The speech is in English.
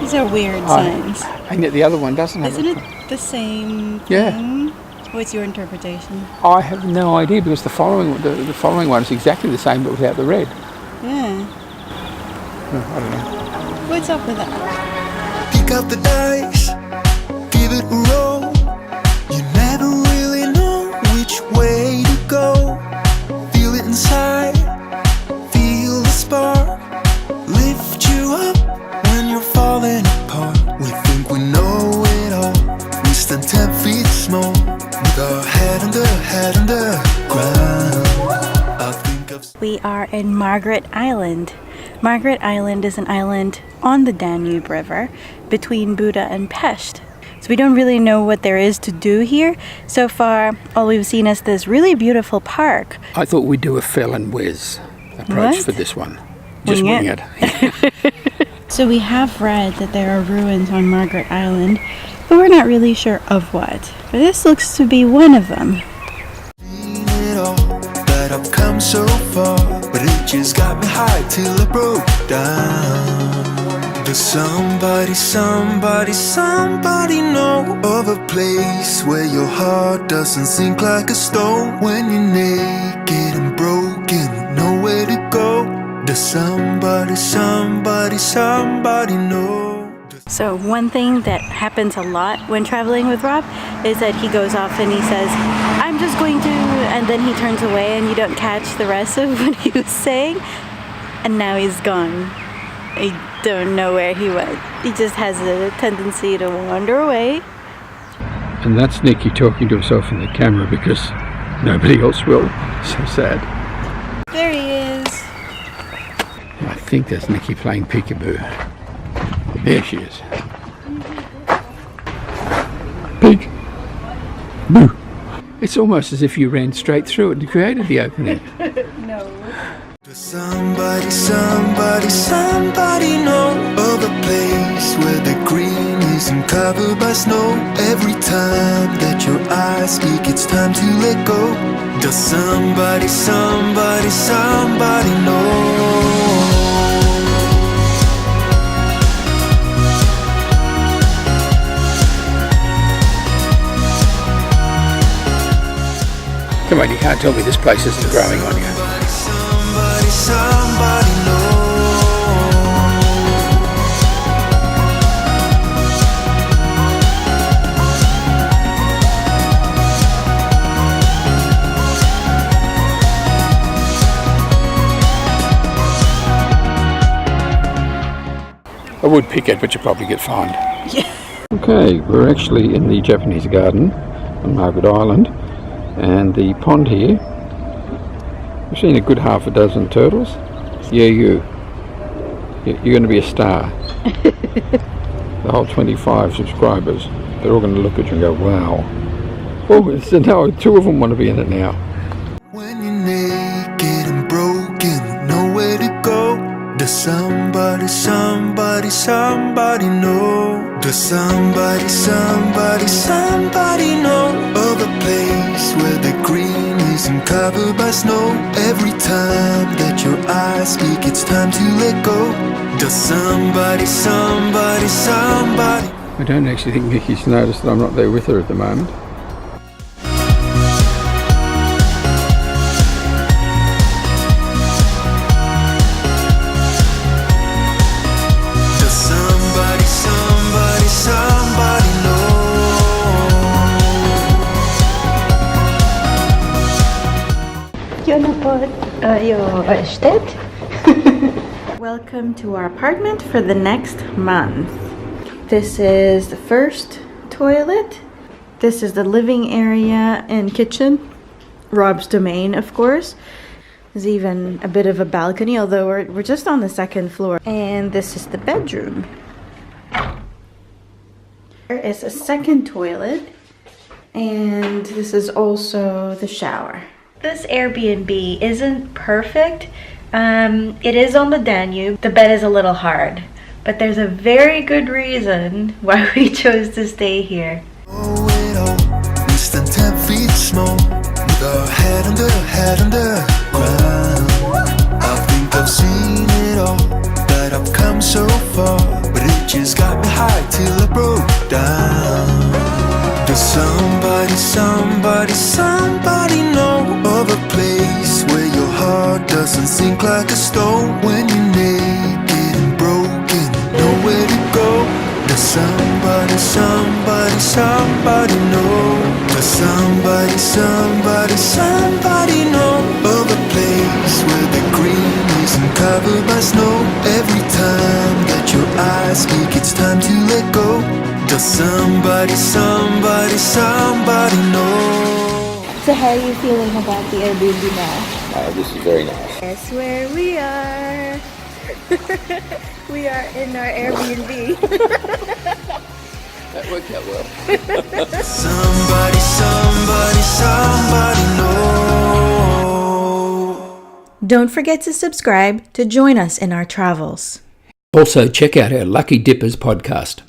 These are weird signs. And yet the other one doesn't have Isn't it the same thing? Yeah. What's your interpretation? I have no idea because the following one is exactly the same but without the red. Yeah. I don't know. What's up with that? Pick up the dice, give it a roll. You never really know which way to go. Feel it inside, feel the spark. Lift you up when you're falling apart. We think we know it all. We stand 10 feet small, with our head under ground. I think of... We are in Margaret Island. Margaret Island is an island on the Danube River between Buda and Pest. So we don't really know what there is to do here. So far, all we've seen is this really beautiful park. I thought we'd do a fell and whiz approach for this one. Just wing it. So we have read that there are ruins on Margaret Island, but we're not really sure of what. But this looks to be one of them. That I've come so far, but it just got me high till I broke down. Does somebody know of a place where your heart doesn't sink like a stone? When you're naked and broken with nowhere to go. Does somebody know? So one thing that happens a lot when traveling with Rob is that he goes off and he says, I'm just going to, and then he turns away and you don't catch the rest of what he was saying. And now he's gone. I don't know where he went. He just has a tendency to wander away. And that's Nicky talking to himself in the camera because nobody else will. So sad. There he is. I think that's Nicky playing peekaboo. There she is. Peek. Boo. It's almost as if you ran straight through it and created the opening. No. Does somebody know of a place where the green isn't covered by snow? Every time that your eyes speak, it's time to let go. Does somebody know? Come on, you can't tell me this place isn't growing on you. Somebody know. I would pick it, but you'd probably get fined. Yeah. Okay, we're actually in the Japanese garden on Margaret Island, and the pond here. I've seen a good half a dozen turtles. Yeah, you're going to be a star. The whole 25 subscribers, they're all going to look at you and go, wow. Oh, so no, 2 of them want to be in it now. When you're naked and broken with nowhere to go. Does somebody know? Does somebody know of a place where the green isn't covered by snow? Every time that your eyes speak, it's time to let go. Does somebody I don't actually think Nicky's noticed that I'm not there with her at the moment. Welcome to our apartment for the next month. This is the first toilet. This is the living area and kitchen. Rob's domain, of course. There's even a bit of a balcony, although we're just on the 2nd floor. And this is the bedroom. There is a 2nd toilet, and this is also the shower. This Airbnb isn't perfect. It is on the Danube. The bed is a little hard, but there's a very good reason why we chose to stay here. We stand 10 feet small, with our head under ground. I think I've seen it all, that I've come so far, but it just got me till I broke down. Does somebody know of a place where your heart doesn't sink like a stone when you're naked and broken, nowhere to go? Does somebody know? Does somebody know of a place where the green isn't covered by snow? Every time that your eyes speak, it's time to let go. Does somebody know? So how are you feeling about the Airbnb now? This is very nice. Guess where we are. We are in our Airbnb. That worked out well. Somebody know. Don't forget to subscribe to join us in our travels. Also, check out our Lucky Dippers podcast.